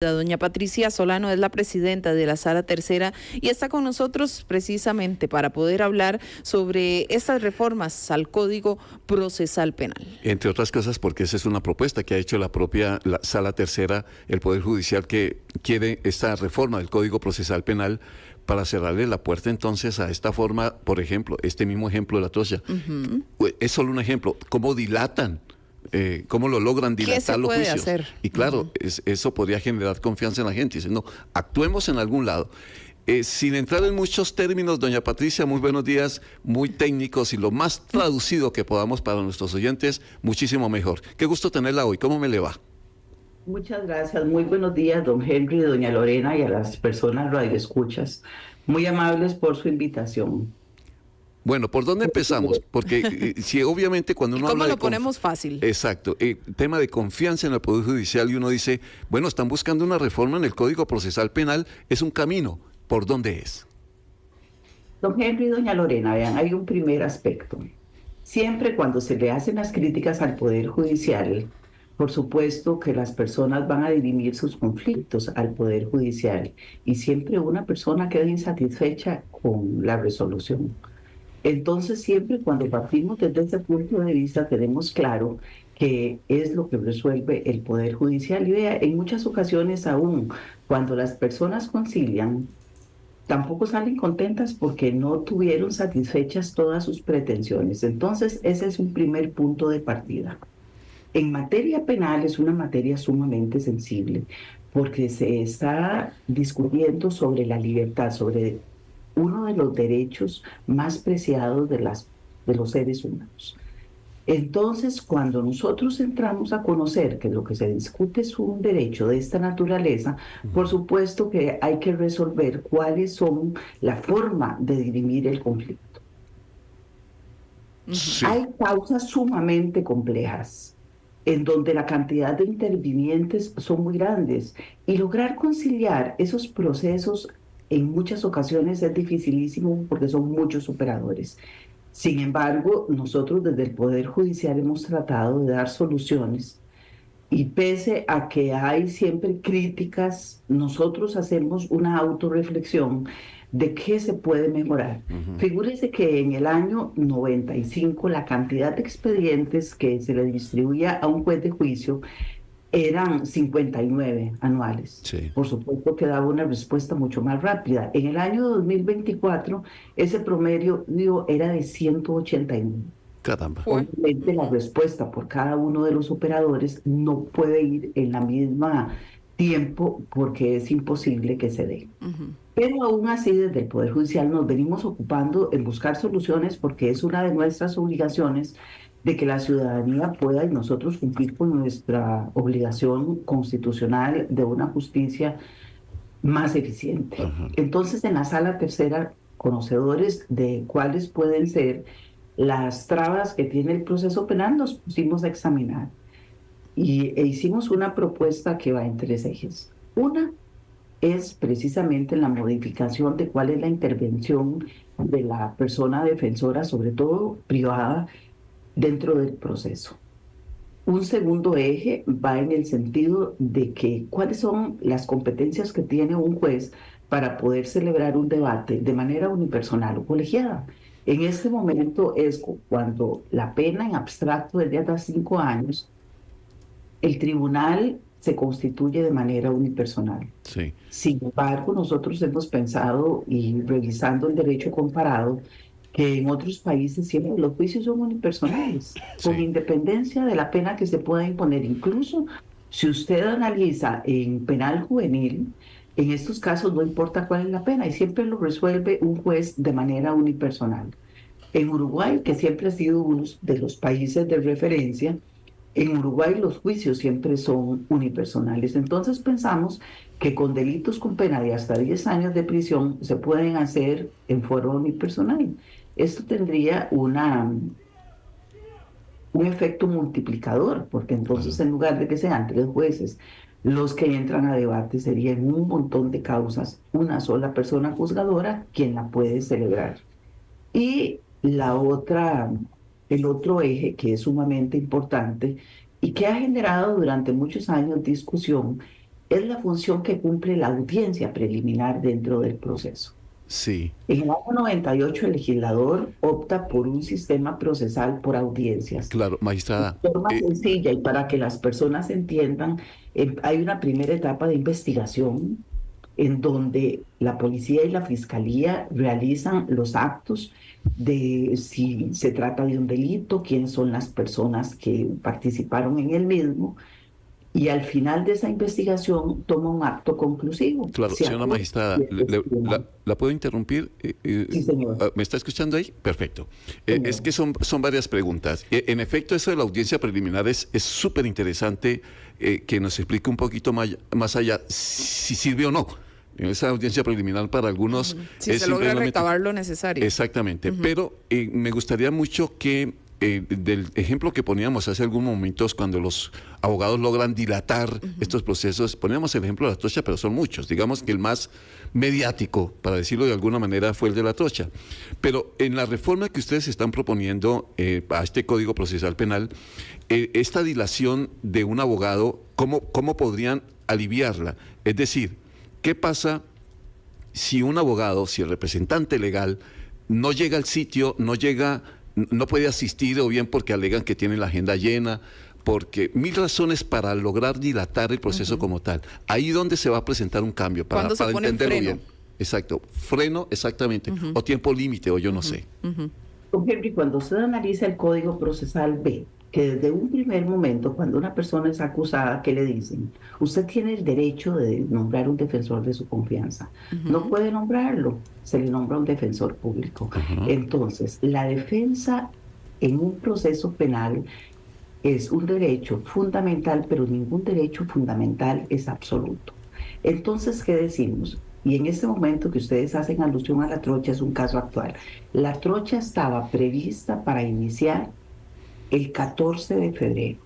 Doña Patricia Solano es la presidenta de la Sala Tercera y está con nosotros precisamente para poder hablar sobre estas reformas al Código Procesal Penal. Entre otras cosas porque esa es una propuesta que ha hecho la Sala Tercera, el Poder Judicial, que quiere esta reforma del Código Procesal Penal para cerrarle la puerta entonces a esta forma, por ejemplo, este mismo ejemplo de la trocha. Es solo un ejemplo, cómo dilatan. ¿Cómo lo logran dilatar los juicios? Hacer? Y claro, eso podría generar confianza en la gente. Dice, no, actuemos en algún lado. Sin entrar en muchos términos, doña Patricia, muy buenos días, muy técnicos y lo más traducido que podamos para nuestros oyentes, muchísimo mejor. Qué gusto tenerla hoy. ¿Cómo me le va? Muchas gracias. Muy buenos días, don Henry, doña Lorena y a las personas radioescuchas. Muy amables por su invitación. Bueno, ¿por dónde empezamos? Porque si obviamente cuando uno ¿Cómo habla lo ponemos fácil? Exacto. Tema de confianza en el Poder Judicial y uno dice, bueno, están buscando una reforma en el Código Procesal Penal, es un camino. ¿Por dónde es? Don Henry y doña Lorena, vean, hay un primer aspecto. Siempre cuando se le hacen las críticas al Poder Judicial, por supuesto que las personas van a dirimir sus conflictos al Poder Judicial y siempre una persona queda insatisfecha con la resolución. Entonces, siempre cuando partimos desde ese punto de vista, tenemos claro qué es lo que resuelve el Poder Judicial. Y vea, en muchas ocasiones aún, cuando las personas concilian, tampoco salen contentas porque no tuvieron satisfechas todas sus pretensiones. Entonces, ese es un primer punto de partida. En materia penal es una materia sumamente sensible porque se está discutiendo sobre la libertad, sobre uno de los derechos más preciados de los seres humanos. Entonces, cuando nosotros entramos a conocer que lo que se discute es un derecho de esta naturaleza, por supuesto que hay que resolver cuáles son la forma de dirimir el conflicto. Sí. Hay causas sumamente complejas en donde la cantidad de intervinientes son muy grandes y lograr conciliar esos procesos en muchas ocasiones es dificilísimo porque son muchos operadores. Sin embargo, nosotros desde el Poder Judicial hemos tratado de dar soluciones y pese a que hay siempre críticas, nosotros hacemos una autorreflexión de qué se puede mejorar. Figúrese que en el año 95 la cantidad de expedientes que se le distribuía a un juez de juicio eran 59 anuales. Sí. Por supuesto que daba una respuesta mucho más rápida. En el año 2024 ese promedio era de 189. Caramba. Obviamente la respuesta por cada uno de los operadores no puede ir en la misma tiempo porque es imposible que se dé. Pero aún así desde el Poder Judicial nos venimos ocupando en buscar soluciones porque es una de nuestras obligaciones de que la ciudadanía pueda y nosotros cumplir con nuestra obligación constitucional de una justicia más eficiente. Entonces en la Sala Tercera, conocedores de cuáles pueden ser las trabas que tiene el proceso penal, nos pusimos a examinar e hicimos una propuesta que va en tres ejes. Una es precisamente la modificación de cuál es la intervención de la persona defensora, sobre todo privada, dentro del proceso. Un segundo eje va en el sentido de que cuáles son las competencias que tiene un juez para poder celebrar un debate de manera unipersonal o colegiada. En este momento es cuando la pena en abstracto es de hasta 5 años, el tribunal se constituye de manera unipersonal. Sí. Sin embargo, nosotros hemos pensado y revisando el derecho comparado que en otros países siempre los juicios son unipersonales, con independencia de la pena que se pueda imponer. Incluso si usted analiza en penal juvenil, en estos casos no importa cuál es la pena y siempre lo resuelve un juez de manera unipersonal. En Uruguay, que siempre ha sido uno de los países de referencia, en Uruguay los juicios siempre son unipersonales. Entonces pensamos que con delitos con pena de hasta 10 años de prisión se pueden hacer en forma unipersonal. Esto tendría un efecto multiplicador, porque entonces en lugar de que sean 3 jueces los que entran a debate, serían un montón de causas, una sola persona juzgadora quien la puede celebrar. Y el otro eje que es sumamente importante y que ha generado durante muchos años discusión es la función que cumple la audiencia preliminar dentro del proceso. Sí. En el año 98 el legislador opta por un sistema procesal por audiencias. Claro, magistrada. De forma sencilla y para que las personas entiendan, hay una primera etapa de investigación en donde la policía y la fiscalía realizan los actos de si se trata de un delito, quiénes son las personas que participaron en el mismo, y al final de esa investigación toma un acto conclusivo. Claro, señora magistrada, ¿la puedo interrumpir? Sí, señor. ¿Me está escuchando ahí? Perfecto. Es que son varias preguntas. En efecto, eso de la audiencia preliminar es súper interesante que nos explique un poquito más allá si sirve o no. Esa audiencia preliminar para algunos si se logra recabar lo necesario. Exactamente, pero me gustaría mucho que del ejemplo que poníamos hace algunos momentos cuando los abogados logran dilatar estos procesos, poníamos el ejemplo de la trocha, pero son muchos. Digamos que el más mediático, para decirlo de alguna manera, fue el de la trocha. Pero en la reforma que ustedes están proponiendo a este Código Procesal Penal, esta dilación de un abogado, ¿cómo podrían aliviarla? Es decir, ¿qué pasa si un abogado, si el representante legal no llega al sitio, no puede asistir, o bien porque alegan que tiene la agenda llena, porque mil razones para lograr dilatar el proceso como tal? Ahí donde se va a presentar un cambio, para entenderlo bien. Exacto, freno, exactamente, o tiempo límite, o yo no sé. Por ejemplo, cuando usted analiza el Código Procesal B, que desde un primer momento, cuando una persona es acusada, ¿qué le dicen? Usted tiene el derecho de nombrar un defensor de su confianza. No puede nombrarlo, se le nombra un defensor público. Entonces, la defensa en un proceso penal es un derecho fundamental, pero ningún derecho fundamental es absoluto. Entonces, ¿qué decimos? Y en este momento que ustedes hacen alusión a la trocha, es un caso actual. La trocha estaba prevista para iniciar el 14 de febrero.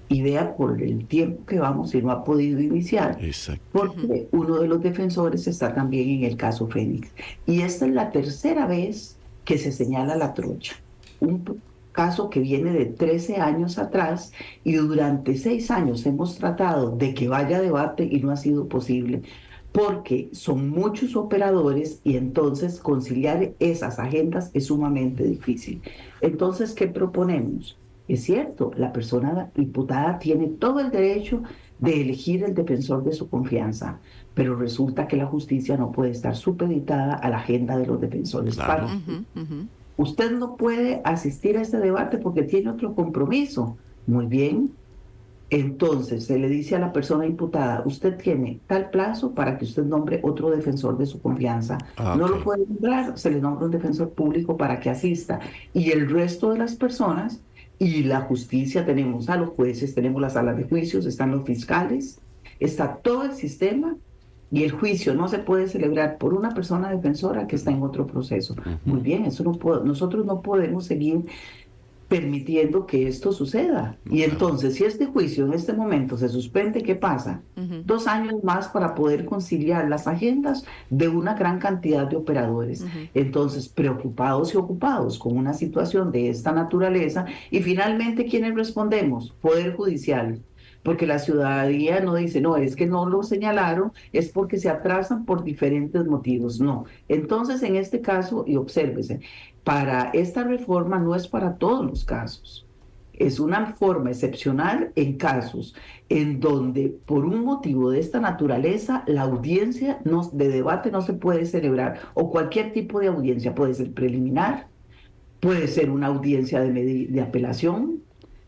Y vea por el tiempo que vamos y no ha podido iniciar. Exacto. Porque uno de los defensores está también en el caso Fénix. Y esta es la tercera vez que se señala la trocha. Un caso que viene de 13 años atrás y durante 6 años hemos tratado de que vaya a debate y no ha sido posible, porque son muchos operadores y entonces conciliar esas agendas es sumamente difícil. Entonces, ¿qué proponemos? Es cierto, la persona imputada tiene todo el derecho de elegir el defensor de su confianza, pero resulta que la justicia no puede estar supeditada a la agenda de los defensores. Claro. Usted no puede asistir a este debate porque tiene otro compromiso. Muy bien. Entonces se le dice a la persona imputada, usted tiene tal plazo para que usted nombre otro defensor de su confianza. No lo puede nombrar, se le nombra un defensor público para que asista. Y el resto de las personas y la justicia, tenemos a los jueces, tenemos las salas de juicios, están los fiscales, está todo el sistema, y el juicio no se puede celebrar por una persona defensora que está en otro proceso. Muy bien, eso nosotros no podemos seguir permitiendo que esto suceda. Y entonces, si este juicio en este momento se suspende, ¿qué pasa? 2 años más para poder conciliar las agendas de una gran cantidad de operadores. Entonces, preocupados y ocupados con una situación de esta naturaleza. Y finalmente, ¿quiénes respondemos? Poder Judicial. Porque la ciudadanía no dice, no, es que no lo señalaron, es porque se atrasan por diferentes motivos. No. Entonces, en este caso, y obsérvese, para esta reforma no es para todos los casos. Es una forma excepcional en casos en donde, por un motivo de esta naturaleza, la audiencia de debate no se puede celebrar, o cualquier tipo de audiencia, puede ser preliminar, puede ser una audiencia de apelación.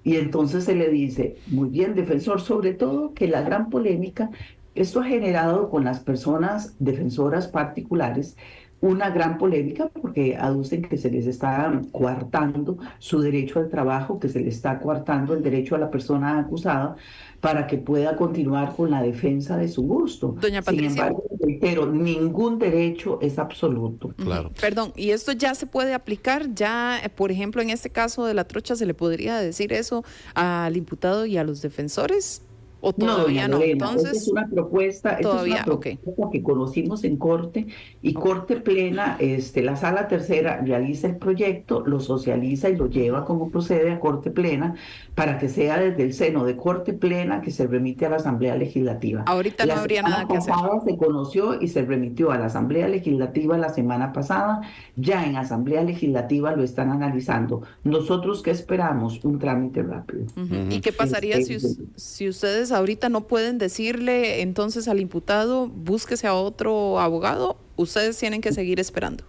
Y entonces se le dice, muy bien, defensor, sobre todo que la gran polémica, esto ha generado con las personas defensoras particulares una gran polémica porque aducen que se les está coartando su derecho al trabajo, que se les está coartando el derecho a la persona acusada para que pueda continuar con la defensa de su gusto. Doña Patricia. Sin embargo, reitero, ningún derecho es absoluto. Claro. Perdón, ¿y esto ya se puede aplicar? Ya, por ejemplo, en este caso de la trocha, ¿se le podría decir eso al imputado y a los defensores? ¿O No, doña todavía no? Lorena, esta es Entonces, una propuesta, todavía, ok. que conocimos en Corte y Corte Plena, la Sala Tercera realiza el proyecto, lo socializa y lo lleva como procede a Corte Plena para que sea desde el seno de Corte Plena que se remite a la Asamblea Legislativa. Ahorita no La habría semana nada que hacer. pasada se conoció y se remitió a la Asamblea Legislativa la semana pasada. Ya en Asamblea Legislativa lo están analizando. ¿Nosotros qué esperamos? Un trámite rápido. ¿Y qué pasaría Este, si ustedes ahorita no pueden decirle entonces al imputado, búsquese a otro abogado? Ustedes tienen que seguir esperando.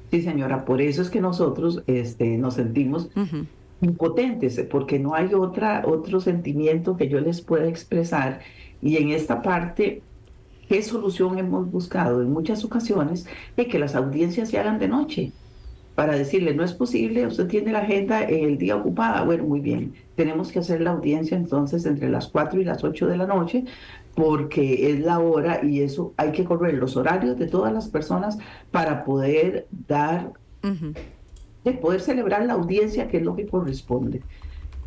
Sí, señora, por eso es que nosotros nos sentimos impotentes, porque no hay otro sentimiento que yo les pueda expresar. Y en esta parte, ¿qué solución hemos buscado? En muchas ocasiones de que las audiencias se hagan de noche, para decirle, no es posible, usted tiene la agenda el día ocupada. Bueno, muy bien, tenemos que hacer la audiencia entonces entre las 4 y las 8 de la noche, porque es la hora y eso hay que correr los horarios de todas las personas para poder de poder celebrar la audiencia, que es lo que corresponde.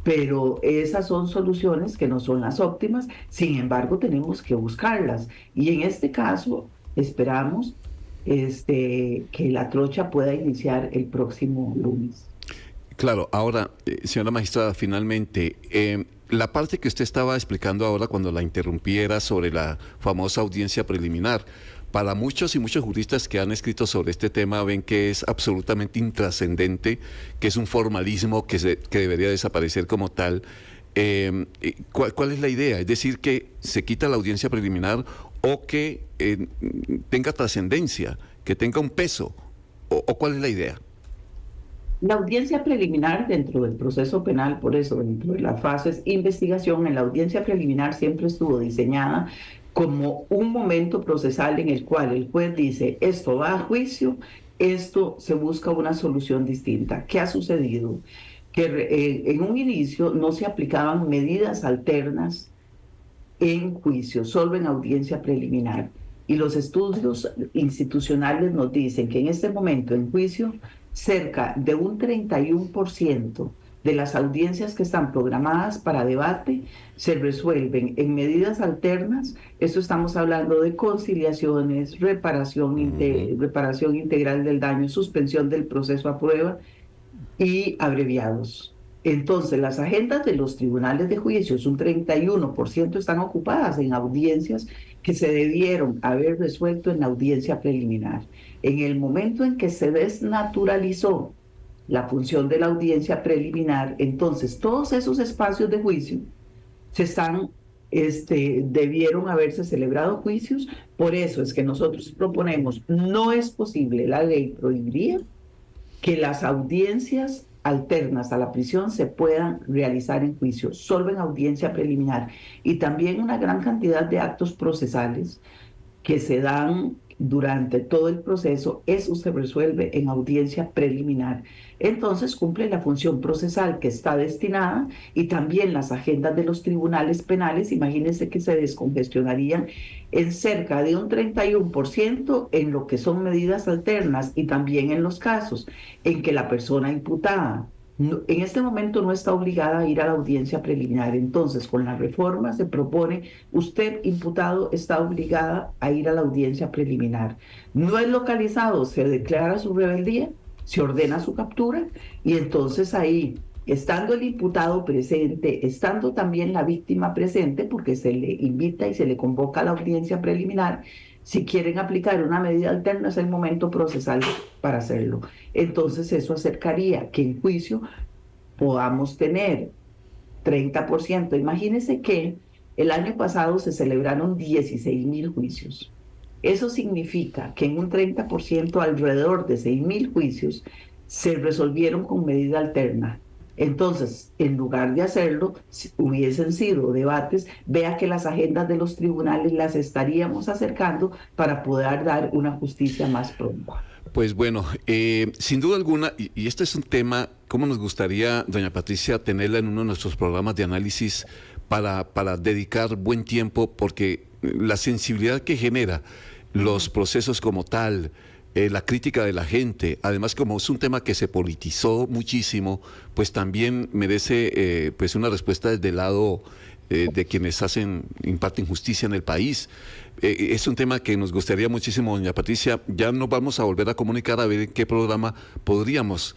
Pero esas son soluciones que no son las óptimas, sin embargo tenemos que buscarlas. Y en este caso esperamos que la trocha pueda iniciar el próximo lunes. Claro, ahora, señora magistrada, finalmente, la parte que usted estaba explicando ahora cuando la interrumpiera sobre la famosa audiencia preliminar, para muchos y muchos juristas que han escrito sobre este tema ven que es absolutamente intrascendente, que es un formalismo que debería desaparecer como tal. ¿Cuál es la idea? Es decir, que se quita la audiencia preliminar o que tenga trascendencia, que tenga un peso, o ¿cuál es la idea? La audiencia preliminar dentro del proceso penal, por eso dentro de las fases investigación, en la audiencia preliminar siempre estuvo diseñada como un momento procesal en el cual el juez dice, esto va a juicio, esto se busca una solución distinta. ¿Qué ha sucedido? Que en un inicio no se aplicaban medidas alternas en juicio, solo en audiencia preliminar. Y los estudios institucionales nos dicen que en este momento en juicio, cerca de un 31% de las audiencias que están programadas para debate se resuelven en medidas alternas. Esto estamos hablando de conciliaciones, reparación integral del daño, suspensión del proceso a prueba y abreviados. Entonces, las agendas de los tribunales de juicios, un 31% están ocupadas en audiencias que se debieron haber resuelto en la audiencia preliminar. En el momento en que se desnaturalizó la función de la audiencia preliminar, entonces todos esos espacios de juicio debieron haberse celebrado juicios. Por eso es que nosotros proponemos, no es posible, la ley prohibiría que las audiencias alternas a la prisión se puedan realizar en juicio, solo en audiencia preliminar. Y también una gran cantidad de actos procesales que se dan durante todo el proceso, eso se resuelve en audiencia preliminar. Entonces cumple la función procesal que está destinada y también las agendas de los tribunales penales, imagínense que se descongestionarían en cerca de un 31% en lo que son medidas alternas y también en los casos en que la persona imputada en este momento no está obligada a ir a la audiencia preliminar. Entonces, con la reforma se propone, usted, imputado, está obligada a ir a la audiencia preliminar. No es localizado, se declara su rebeldía, se ordena su captura y entonces ahí, estando el imputado presente, estando también la víctima presente, porque se le invita y se le convoca a la audiencia preliminar, si quieren aplicar una medida alterna es el momento procesal para hacerlo. Entonces eso acercaría que en juicio podamos tener 30%. Imagínense que el año pasado se celebraron 16.000 juicios. Eso significa que en un 30%, alrededor de 6.000 juicios, se resolvieron con medida alterna. Entonces, en lugar de hacerlo, si hubiesen sido debates, vea que las agendas de los tribunales las estaríamos acercando para poder dar una justicia más pronta. Pues bueno, sin duda alguna, y este es un tema, ¿cómo nos gustaría, doña Patricia, tenerla en uno de nuestros programas de análisis para dedicar buen tiempo? Porque la sensibilidad que genera los procesos como tal, la crítica de la gente, además como es un tema que se politizó muchísimo, pues también merece pues una respuesta desde el lado de quienes imparten justicia en el país. Es un tema que nos gustaría muchísimo, doña Patricia. Ya nos vamos a volver a comunicar a ver en qué programa podríamos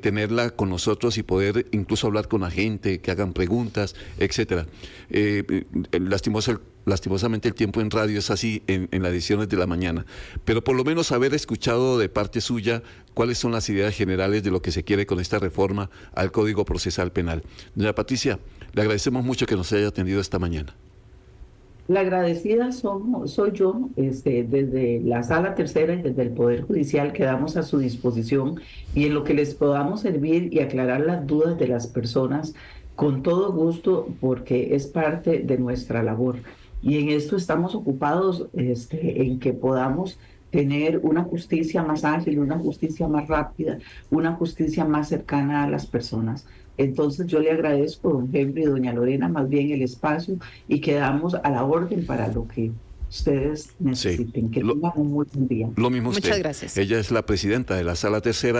tenerla con nosotros y poder incluso hablar con la gente, que hagan preguntas, etcétera. Lastimosamente el tiempo en radio es así en las ediciones de la mañana, pero por lo menos haber escuchado de parte suya cuáles son las ideas generales de lo que se quiere con esta reforma al Código Procesal Penal. Doña Patricia, le agradecemos mucho que nos haya atendido esta mañana. La agradecida soy yo, desde la Sala Tercera y desde el Poder Judicial quedamos a su disposición y en lo que les podamos servir y aclarar las dudas de las personas, con todo gusto, porque es parte de nuestra labor. Y en esto estamos ocupados, en que podamos tener una justicia más ágil, una justicia más rápida, una justicia más cercana a las personas. Entonces yo le agradezco, don Henry y doña Lorena, más bien el espacio y quedamos a la orden para lo que ustedes necesiten. Sí. Que tengan un muy buen día. Lo mismo usted. Muchas gracias. Ella es la presidenta de la Sala Tercera.